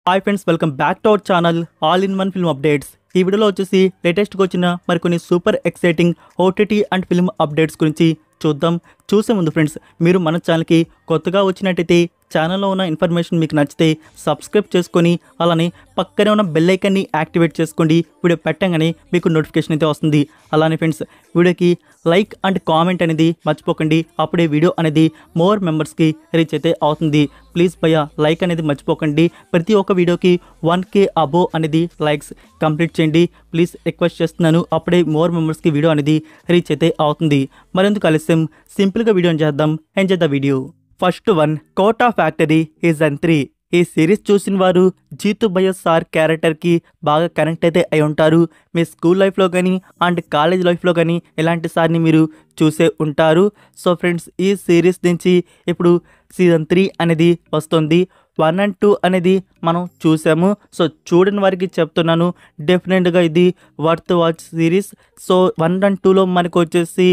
Hi friends, welcome back to our channel all in one film updates. ఈ వీడియోలో వచ్చేసి లేటెస్ట్గా వచ్చిన మరికొన్ని super exciting OTT and film updates గురించి చూద్దాం. చూసే ముందు ఫ్రెండ్స్, మీరు మన ఛానల్కి కొత్తగా వచ్చినట్టయితే ఛానల్లో ఉన్న ఇన్ఫర్మేషన్ మీకు నచ్చితే సబ్స్క్రైబ్ చేసుకొని అలానే పక్కనే ఉన్న బెల్ ఐకాన్ని యాక్టివేట్ చేసుకోండి. వీడియో పెట్టగానే మీకు నోటిఫికేషన్ అయితే వస్తుంది. అలానే ఫ్రెండ్స్, వీడియోకి లైక్ అండ్ కామెంట్ అనేది మర్చిపోకండి. అప్పుడే వీడియో అనేది మోర్ మెంబర్స్కి రీచ్ అయితే అవుతుంది. ప్లీజ్ భయ్యా లైక్ అనేది మర్చిపోకండి. ప్రతి ఒక్క వీడియోకి 1K అబోవ్ అనేది లైక్స్ కంప్లీట్ చేయండి. ప్లీజ్ రిక్వెస్ట్ చేస్తున్నాను. అప్పుడే మోర్ మెంబర్స్కి వీడియో అనేది రీచ్ అయితే అవుతుంది. మరెందుకు ఆలస్యం, సింపుల్గా వీడియోని చేద్దాం. Enjoy the video. First one, Kota factory season 3. ఈ సిరీస్ చూసిన వారు జీతు భయ్య సార్ క్యారెక్టర్కి బాగా కనెక్ట్ అయితే అయి ఉంటారు. మీ స్కూల్ లైఫ్లో కానీ అండ్ కాలేజ్ లైఫ్లో కానీ ఇలాంటి సార్ని మీరు చూసే ఉంటారు. సో ఫ్రెండ్స్, ఈ సిరీస్ నుంచి ఇప్పుడు సీజన్ 3 అనేది వస్తుంది. 1 and 2 అనేది మనం చూసాము. సో చూడని వారికి చెప్తున్నాను, డెఫినెట్గా ఇది worth watch series. So 1 and 2లో మనకు వచ్చేసి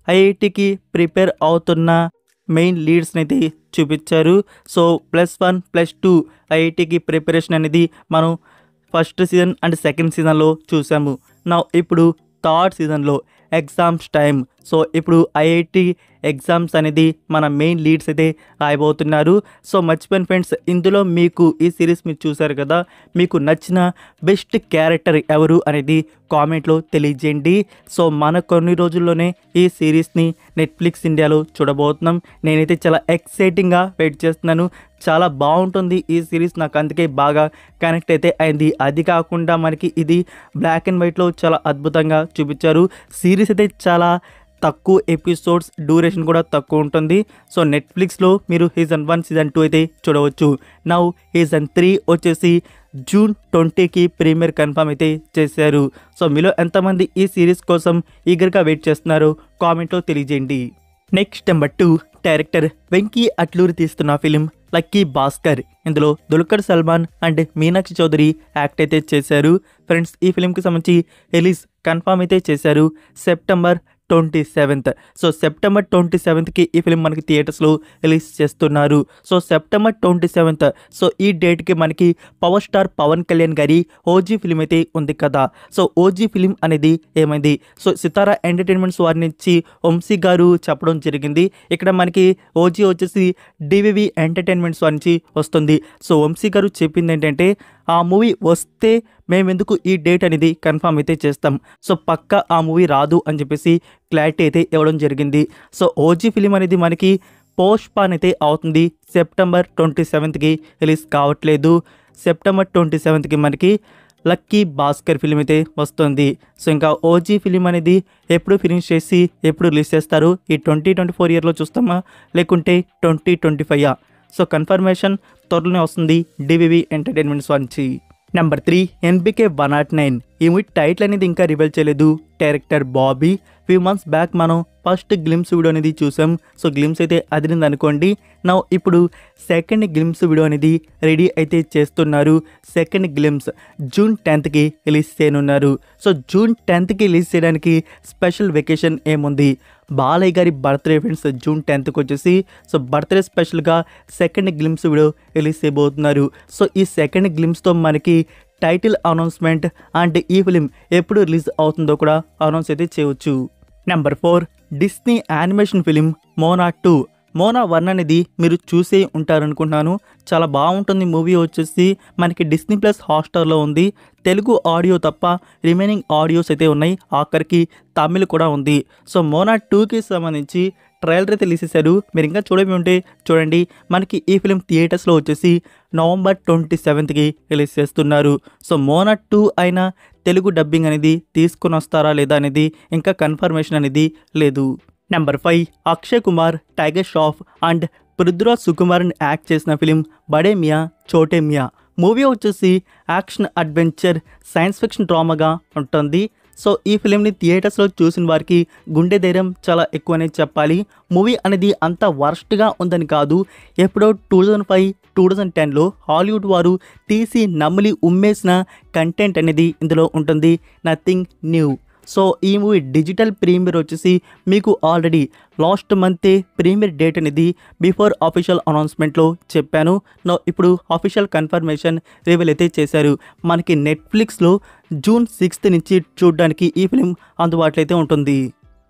ఐఐటికి ప్రిపేర్ అవుతున్న మెయిన్ లీడ్స్ని అయితే చూపించారు. సో +1 +2 ఐఐటికి ప్రిపరేషన్ అనేది మనం ఫస్ట్ సీజన్ అండ్ సెకండ్ సీజన్లో చూసాము. నా ఇప్పుడు థర్డ్ సీజన్లో ఎగ్జామ్స్ టైం. సో ఇప్పుడు ఐఐటి ఎగ్జామ్స్ అనేది మన మెయిన్ లీడ్స్ అయితే రాయబోతున్నారు. సో మర్చిపోయిన ఫ్రెండ్స్, ఇందులో మీకు ఈ సిరీస్ మీరు చూసారు కదా, మీకు నచ్చిన బెస్ట్ క్యారెక్టర్ ఎవరు అనేది కామెంట్లో తెలియజేయండి. సో మన కొన్ని రోజుల్లోనే ఈ సిరీస్ని నెట్ఫ్లిక్స్ ఇండియాలో చూడబోతున్నాం. నేనైతే చాలా ఎక్సైటింగ్గా వెయిట్ చేస్తున్నాను. చాలా బాగుంటుంది ఈ సిరీస్, నాకు అందుకే బాగా కనెక్ట్ అయితే అయింది. అది కాకుండా మనకి ఇది బ్లాక్ అండ్ వైట్లో చాలా అద్భుతంగా చూపించారు. సిరీస్ అయితే చాలా తక్కువ ఎపిసోడ్స్, డ్యూరేషన్ కూడా తక్కువ ఉంటుంది. సో నెట్ఫ్లిక్స్లో మీరు సీజన్ 1 సీజన్ 2 అయితే చూడవచ్చు. నౌ సీజన్ 3 వచ్చేసి June 20కి ప్రీమియర్ కన్ఫర్మ్ అయితే చేశారు. సో మీలో ఎంతమంది ఈ సిరీస్ కోసం ఈగర్గా వెయిట్ చేస్తున్నారో కామెంట్లో తెలియజేయండి. Next number 2, director Venky Atluri తీస్తున్న ఫిలిం లక్కీ భాస్కర్. ఇందులో దుల్కర్ సల్మాన్ అండ్ మీనాక్షి చౌదరి యాక్ట్ అయితే చేశారు. ఫ్రెండ్స్, ఈ ఫిలింకి సంబంధించి రిలీజ్ కన్ఫర్మ్ అయితే చేశారు September 27th. సో September 27కి ఈ ఫిలిం మనకి థియేటర్స్లో రిలీజ్ చేస్తున్నారు. So September 27th. సో ఈ డేట్కి మనకి పవర్ స్టార్ పవన్ కళ్యాణ్ గారి ఓజీ ఫిలిం అయితే ఉంది కదా. సో ఓజీ ఫిలిం అనేది ఏమైంది, సో సితారా ఎంటర్టైన్మెంట్స్ వారి నుంచి వంశీ గారు చెప్పడం జరిగింది. ఇక్కడ మనకి ఓజీ వచ్చేసి డివివి ఎంటర్టైన్మెంట్స్ వారి నుంచి వస్తుంది. సో వంశీ గారు చెప్పింది ఏంటంటే, ఆ మూవీ వస్తే మేమెందుకు ఈ డేట్ అనేది కన్ఫర్మ్ అయితే చేస్తాం. సో పక్కా ఆ మూవీ రాదు అని చెప్పేసి క్లారిటీ అయితే ఇవ్వడం జరిగింది. సో ఓజీ ఫిలిం అనేది మనకి పోస్ట్పోన్ అయితే అవుతుంది. September 27కి రిలీజ్ కావట్లేదు. September 27కి మనకి లక్కీ భాస్కర్ ఫిలిం అయితే వస్తుంది. సో ఇంకా ఓజీ ఫిలిం అనేది ఎప్పుడు ఫినిష్ చేసి ఎప్పుడు రిలీజ్ చేస్తారు, ఈ 2024 ఇయర్లో చూస్తామా లేకుంటే 2025? సో కన్ఫర్మేషన్ త్వరలోనే వస్తుంది డివివి ఎంటర్టైన్మెంట్స్ నుంచి. Number 3, NBK 109. ఈ మూవీ టైటిల్ అనేది ఇంకా రివీల్ చేయలేదు. Director Bobby. Few months back మనం ఫస్ట్ గ్లిమ్స్ వీడియో అనేది చూసాం. సో గ్లిమ్స్ అయితే అదిరింది అనుకోండి. నా ఇప్పుడు సెకండ్ గ్లిమ్స్ వీడియో అనేది రెడీ అయితే చేస్తున్నారు. సెకండ్ గ్లిమ్స్ June 10కి రిలీజ్ చేయనున్నారు. సో June 10కి రిలీజ్ చేయడానికి స్పెషల్ వెకేషన్ ఏముంది, బాలయ్య గారి బర్త్డే ఫ్రెండ్స్ June 10కి వచ్చేసి. సో బర్త్డే స్పెషల్గా సెకండ్ గ్లిమ్స్ వీడియో రిలీజ్ చేయబోతున్నారు. సో ఈ సెకండ్ గ్లిమ్స్తో మనకి టైటిల్ అనౌన్స్మెంట్ అండ్ ఈ ఫిలిం ఎప్పుడు రిలీజ్ అవుతుందో కూడా అనౌన్స్ అయితే చేయవచ్చు. Number 4, Disney animation film Mona 2. Mona 1 అనేది మీరు చూసే ఉంటారనుకుంటున్నాను. చాలా బాగుంటుంది. మూవీ వచ్చేసి మనకి Disney+ హాట్‌స్టార్లో ఉంది. తెలుగు ఆడియో తప్ప రిమైనింగ్ ఆడియోస్ అయితే ఉన్నాయి. ఆఖరికి తమిళ్ కూడా ఉంది. సో మోనా 2కి సంబంధించి ట్రైలర్ అయితే రిలీజ్ చేశారు. మీరు ఇంకా చూడమే ఉంటే చూడండి. మనకి ఈ ఫిలిం థియేటర్స్లో వచ్చేసి November 27కి రిలీజ్ చేస్తున్నారు. సో మోనా 2 అయినా తెలుగు డబ్బింగ్ అనేది తీసుకుని వస్తారా లేదా అనేది ఇంకా కన్ఫర్మేషన్ అనేది లేదు. Number 5, Akshay Kumar, tiger Shroff and Prithviraj Sukumaran act చేసిన ఫిలిం బడే మియా చోటే మియా. మూవీ వచ్చేసి యాక్షన్ అడ్వెంచర్ సైన్స్ ఫిక్షన్ డ్రామాగా ఉంటుంది. సో ఈ ఫిలింని థియేటర్స్లో చూసిన వారికి గుండె ధైర్యం చాలా ఎక్కువనే చెప్పాలి. మూవీ అనేది అంత వర్స్ట్గా ఉందని కాదు. ఎప్పుడో 2005, 2010లో హాలీవుడ్ వారు తీసి నమ్మిలి ఉమ్మేసిన కంటెంట్ అనేది ఇందులో ఉంటుంది. Nothing new. సో ఈ మూవీ డిజిటల్ ప్రీమియర్ వచ్చేసి మీకు ఆల్రెడీ లాస్ట్ మంతే ప్రీమియర్ డేట్ అనేది బిఫోర్ అఫీషియల్ అనౌన్స్మెంట్లో చెప్పాను. ఇప్పుడు అఫీషియల్ కన్ఫర్మేషన్ రివీల్ అయితే చేశారు. మనకి నెట్ఫ్లిక్స్లో జూన్ 6 నుంచి చూడడానికి ఈ ఫిలిం అందుబాటులో అయితే ఉంటుంది.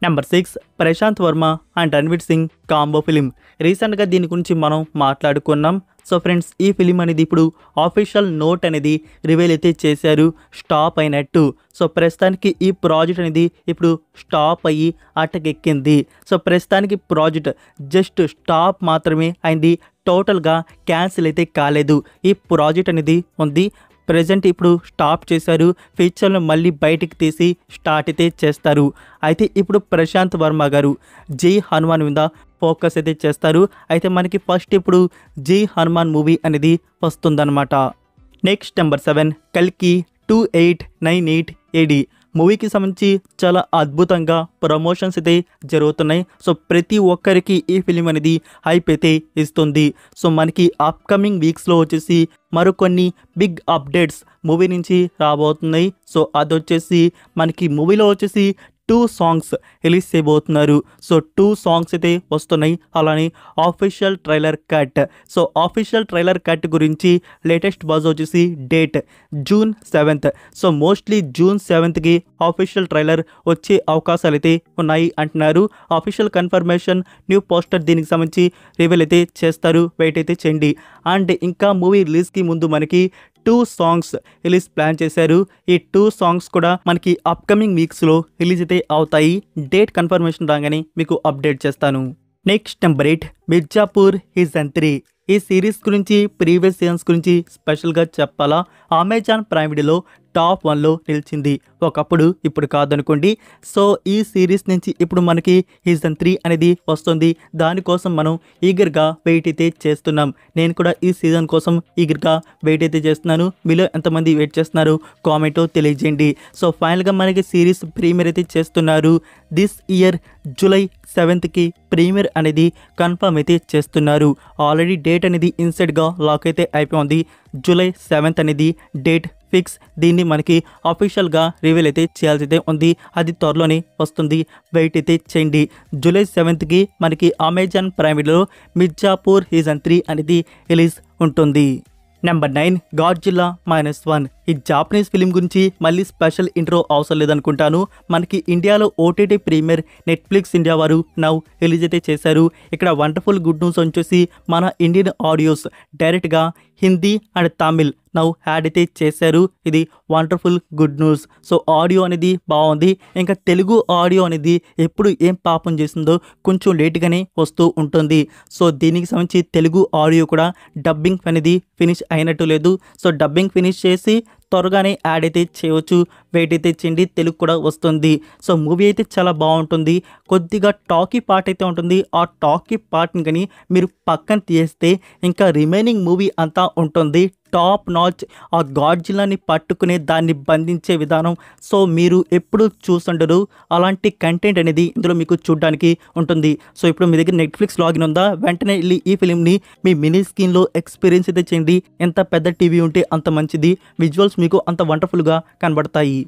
Number 6 Prashanth Varma and Ranveer Singh combo film. రీసెంట్గా దీని గురించి మనం మాట్లాడుకున్నాం. సో ఫ్రెండ్స్, ఈ ఫిలిం అనేది ఇప్పుడు ఆఫీషియల్ నోట్ అనేది రివీల్ అయితే చేశారు, స్టాప్ అయినట్టు. సో ప్రస్తుతానికి ఈ ప్రాజెక్ట్ అనేది ఇప్పుడు స్టాప్ అయ్యి అటకెక్కింది. సో ప్రస్తుతానికి ప్రాజెక్ట్ జస్ట్ స్టాప్ మాత్రమే అయింది, టోటల్గా క్యాన్సిల్ అయితే కాలేదు. ఈ ప్రాజెక్ట్ అనేది ఉంది, ప్రజెంట్ ఇప్పుడు స్టాప్ చేశారు, ఫ్యూచర్లో మళ్ళీ బయటికి తీసి స్టార్ట్ అయితే చేస్తారు. అయితే ఇప్పుడు ప్రశాంత్ వర్మ గారు జై హనుమాన్ మీద ఫోకస్ అయితే చేస్తారు. అయితే మనకి ఫస్ట్ ఇప్పుడు జై హనుమాన్ మూవీ అనేది వస్తుందన్నమాట. నెక్స్ట్ నెంబర్ 7 కల్కి 2898 AD మూవీకి సంబంధించి చాలా అద్భుతంగా ప్రమోషన్స్ అయితే జరుగుతున్నాయి. సో ప్రతి ఒక్కరికి ఈ ఫిలిం అనేది హైప్ అయితే ఇస్తుంది. సో మనకి అప్కమింగ్ వీక్స్లో వచ్చేసి మరికొన్ని బిగ్ అప్డేట్స్ మూవీ నుంచి రాబోతున్నాయి. సో అదొచ్చేసి మనకి మూవీలో వచ్చేసి 2 సాంగ్స్ రిలీజ్ చేయబోతున్నారు. సో 2 సాంగ్స్ అయితే వస్తున్నాయి. అలానే official trailer cut. So official trailer cut గురించి లేటెస్ట్ బజ్ వచ్చేసి date June 7th. So mostly June 7thకి ఆఫీషియల్ ట్రైలర్ వచ్చే అవకాశాలు అయితే ఉన్నాయి అంటున్నారు. ఆఫీషియల్ కన్ఫర్మేషన్ న్యూ పోస్టర్ దీనికి సంబంధించి రివీల్ అయితే చేస్తారు, వెయిట్ అయితే చేయండి. అండ్ ఇంకా మూవీ రిలీజ్కి ముందు మనకి 2 సాంగ్స్ రిలీజ్ ప్లాన్ చేశారు. ఈ 2 సాంగ్స్ కూడా మనకి అప్కమింగ్ వీక్స్లో రిలీజ్ అయితే అవుతాయి. డేట్ కన్ఫర్మేషన్ రాగానే మీకు అప్డేట్ చేస్తాను. Next number 8 Mirzapur season 3. ఈ సిరీస్ గురించి ప్రీవియస్ సీజన్స్ గురించి స్పెషల్గా చెప్పాలా, అమెజాన్ ప్రైమ్ వీడియోలో టాప్ 1లో నిలిచింది ఒకప్పుడు, ఇప్పుడు కాదనుకోండి. సో ఈ సిరీస్ నుంచి ఇప్పుడు మనకి సీజన్ 3 అనేది వస్తుంది. దానికోసం మనం ఈగర్గా వెయిట్ అయితే చేస్తున్నాం. నేను కూడా ఈ సీజన్ కోసం ఈగర్గా వెయిట్ అయితే చేస్తున్నాను. మీలో ఎంతమంది వెయిట్ చేస్తున్నారు కామెంట్లో తెలియజేయండి. సో ఫైనల్గా మనకి సిరీస్ ప్రీమియర్ అయితే చేస్తున్నారు. దిస్ ఇయర్ జూలై 7thకి ప్రీమియర్ అనేది కన్ఫర్మ్ అయితే చేస్తున్నారు. ఆల్రెడీ డేట్ అనేది ఇన్సైడ్గా లాక్ అయితే అయిపోయింది. జూలై 7th అనేది డేట్ ఫిక్స్. దీన్ని మనకి అఫీషియల్గా రివీల్ అయితే చేయాల్సి అయితే ఉంది. అది త్వరలోనే వస్తుంది, వెయిట్ అయితే చేయండి. జూలై 7thకి మనకి అమెజాన్ ప్రైమ్ వీడియోలో మిర్జాపూర్ సీజన్ 3 అనేది రిలీజ్ ఉంటుంది. Number 9 Godzilla -1. ఈ జాపనీస్ ఫిలిం గురించి మళ్ళీ స్పెషల్ ఇంట్రో అవసరం లేదనుకుంటాను. మనకి ఇండియాలో ఓటీటీ ప్రీమియర్ నెట్ఫ్లిక్స్ ఇండియా వారు నౌ రిలీజ్ అయితే చేశారు. ఇక్కడ వండర్ఫుల్ గుడ్ న్యూస్ వచ్చేసి మన ఇండియన్ ఆడియోస్ డైరెక్ట్గా Hindi and Tamil now add అయితే చేశారు. ఇది wonderful good news. So audio అనేది బాగుంది. ఇంకా తెలుగు ఆడియో అనేది ఎప్పుడు ఏం పాపం చేసిందో కొంచెం లేట్గానే వస్తూ ఉంటుంది. సో దీనికి సంబంధించి తెలుగు ఆడియో కూడా డబ్బింగ్ అనేది ఫినిష్ అయినట్టు లేదు. సో డబ్బింగ్ ఫినిష్ చేసి త్వరగానే యాడ్ అయితే చేయవచ్చు, వెయిట్ అయితే చేయండి, తెలుగు కూడా వస్తుంది. సో మూవీ అయితే చాలా బాగుంటుంది. కొద్దిగా టాకీ పార్ట్ అయితే ఉంటుంది. ఆ టాకీ పార్ట్ని కానీ మీరు పక్కన తీస్తే ఇంకా రిమైనింగ్ మూవీ అంతా ఉంటుంది టాప్ నాచ్. ఆ గాడ్జిల్లాని పట్టుకునే దాన్ని బంధించే విధానం సో మీరు ఎప్పుడు చూస్తుండరు. అలాంటి కంటెంట్ అనేది ఇందులో మీకు చూడడానికి ఉంటుంది. సో ఇప్పుడు మీ దగ్గర నెట్ఫ్లిక్స్ లాగిన్ ఉందా, వెంటనే వెళ్ళి ఈ ఫిలింని మీ మినీ స్క్రీన్లో ఎక్స్పీరియన్స్ అయితే చేయండి. ఎంత పెద్ద టీవీ ఉంటే అంత మంచిది, విజువల్స్ మీకు అంత వండర్ఫుల్గా కనబడతాయి.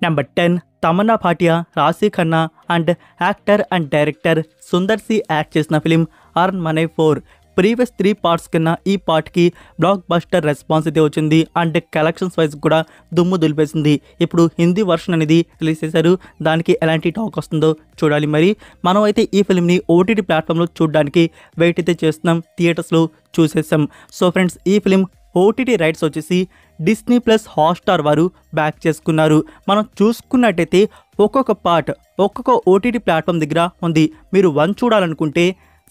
Number 10 Tamannaah Bhatia, Raashi Khanna and actor and director Sundar C act చేసిన film Aranmanai 4. Previous 3 parts కన్నా ఈ పార్ట్కి బ్లాక్ బస్టర్ రెస్పాన్స్ అయితే వచ్చింది అండ్ కలెక్షన్స్ వైజ్ కూడా దుమ్ము దులిపేసింది. ఇప్పుడు హిందీ వర్షన్ అనేది రిలీజ్ చేశారు. దానికి ఎలాంటి టాక్ వస్తుందో చూడాలి. మరి మనం అయితే ఈ ఫిల్మ్ని ఓటీటీ ప్లాట్ఫామ్లో చూడడానికి వెయిట్ అయితే చేస్తున్నాం, థియేటర్స్లో చూసేసాం. సో ఫ్రెండ్స్, ఈ ఫిలిం ఓటీటీ రైట్స్ వచ్చేసి డిస్నీ ప్లస్ హాట్స్టార్ వారు బ్యాక్ చేసుకున్నారు. మనం చూసుకున్నట్టయితే ఒక్కొక్క పార్ట్ ఒక్కొక్క ఓటీటీ ప్లాట్ఫామ్ దగ్గర ఉంది. మీరు 1 చూడాలనుకుంటే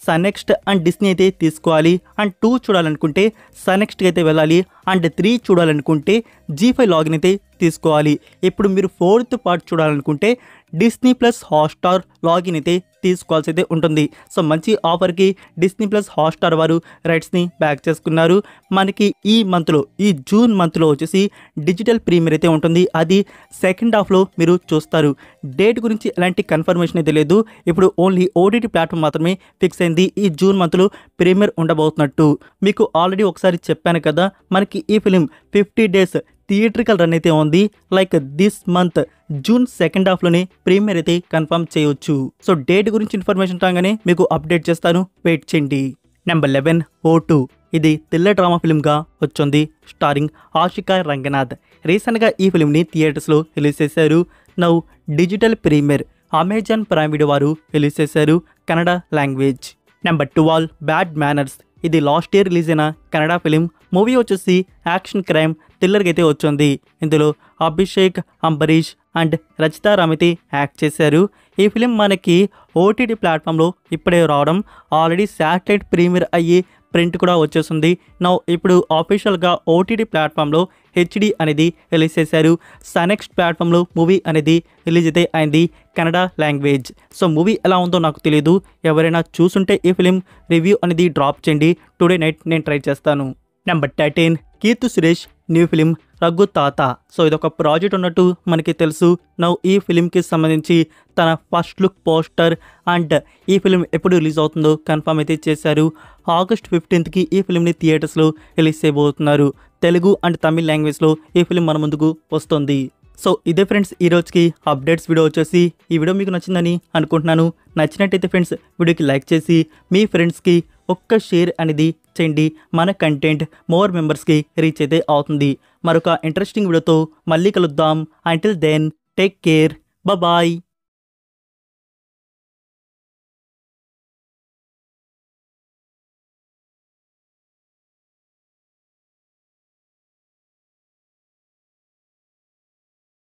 సన్నెక్స్ట్ అండ్ డిస్నీ అయితే తీసుకోవాలి. అండ్ 2 చూడాలనుకుంటే సన్నెక్స్ట్కి అయితే వెళ్ళాలి. అండ్ 3 చూడాలనుకుంటే G5 లాగిన్ అయితే తీసుకోవాలి. ఇప్పుడు మీరు 4th పార్ట్ చూడాలనుకుంటే డిస్నీ ప్లస్ హాట్స్టార్ లాగిన్ అయితే తీసుకోవాల్సి అయితే ఉంటుంది. సో మంచి ఆఫర్కి డిస్నీ ప్లస్ హాట్స్టార్ వారు రైట్స్ని బ్యాక్ చేసుకున్నారు. మనకి ఈ మంత్లో, ఈ జూన్ మంత్లో వచ్చేసి డిజిటల్ ప్రీమియర్ అయితే ఉంటుంది. అది సెకండ్ హాఫ్లో మీరు చూస్తారు. డేట్ గురించి ఎలాంటి కన్ఫర్మేషన్ అయితే లేదు. ఇప్పుడు ఓన్లీ ఓటీటీ ప్లాట్ఫామ్ మాత్రమే ఫిక్స్ అయింది. ఈ జూన్ మంత్లో ప్రీమియర్ ఉండబోతున్నట్టు మీకు ఆల్రెడీ ఒకసారి చెప్పాను కదా. మనకి ఈ ఫిలిం 50 days థియేట్రికల్ రన్ అయితే ఉంది. Like this month June second హాఫ్లోనే ప్రీమియర్ అయితే కన్ఫర్మ్ చేయొచ్చు. సో డేట్ గురించి ఇన్ఫర్మేషన్ రాగానే మీకు అప్డేట్ చేస్తాను, వెయిట్ చేయండి. Number 11 O2. ఇది థ్రిల్లర్ డ్రామా ఫిల్మ్గా వచ్చింది, స్టారింగ్ ఆషికా రంగనాథ్. రీసెంట్గా ఈ ఫిల్మ్ని థియేటర్స్లో రిలీజ్ చేశారు. Now digital premier Amazon prime video వారు రిలీజ్ చేశారు Kannada language. Number 12 bad manners. ఇది లాస్ట్ ఇయర్ రిలీజ్ అయిన కన్నడ ఫిలిం. మూవీ వచ్చేసి యాక్షన్ క్రైమ్ థ్రిల్లర్కి అయితే వచ్చింది. ఇందులో అభిషేక్, అంబరీష్ అండ్ రచితా రామ్ అయితే యాక్ట్ చేశారు. ఈ ఫిలిం మనకి ఓటీటీ ప్లాట్ఫామ్లో ఇప్పుడే రావడం, ఆల్రెడీ శాటిలైట్ ప్రీమియర్ అయ్యి ప్రింట్ కూడా వచ్చేస్తుంది. నౌ ఇప్పుడు ఆఫీషియల్గా ఓటీటీ ప్లాట్ఫామ్లో హెచ్డి అనేది రిలీజ్ చేశారు. సనెక్స్ట్ ప్లాట్ఫామ్లో మూవీ అనేది రిలీజ్ అయితే అయింది కన్నడ లాంగ్వేజ్. సో మూవీ ఎలా ఉందో నాకు తెలియదు, ఎవరైనా చూసుంటే ఈ ఫిలిం రివ్యూ అనేది డ్రాప్ చేయండి. టుడే నైట్ నేను ట్రై చేస్తాను. Number 13 Keerthy Suresh new film Raghu తాత. సో ఇదొక ప్రాజెక్ట్ ఉన్నట్టు మనకి తెలుసు. నౌ ఈ ఫిలింకి సంబంధించి తన ఫస్ట్ లుక్ పోస్టర్ అండ్ ఈ ఫిలిం ఎప్పుడు రిలీజ్ అవుతుందో కన్ఫర్మ్ అయితే చేశారు. ఆగస్ట్ 15కి ఈ ఫిలింని థియేటర్స్లో రిలీజ్ చేయబోతున్నారు. తెలుగు అండ్ తమిళ్ లాంగ్వేజ్లో ఈ ఫిలిం మన ముందుకు వస్తుంది. సో ఇదే ఫ్రెండ్స్ ఈ రోజుకి అప్డేట్స్ వీడియో వచ్చేసి. ఈ వీడియో మీకు నచ్చిందని అనుకుంటున్నాను. నచ్చినట్టయితే ఫ్రెండ్స్ వీడియోకి లైక్ చేసి మీ ఫ్రెండ్స్కి ఒక్క షేర్ అనేది చేయండి. మన కంటెంట్ మోర్ మెంబర్స్కి రీచ్ అయితే అవుతుంది. మరొక ఇంట్రెస్టింగ్ వీడియోతో మళ్ళీ కలుద్దాం. Until then take care, bye.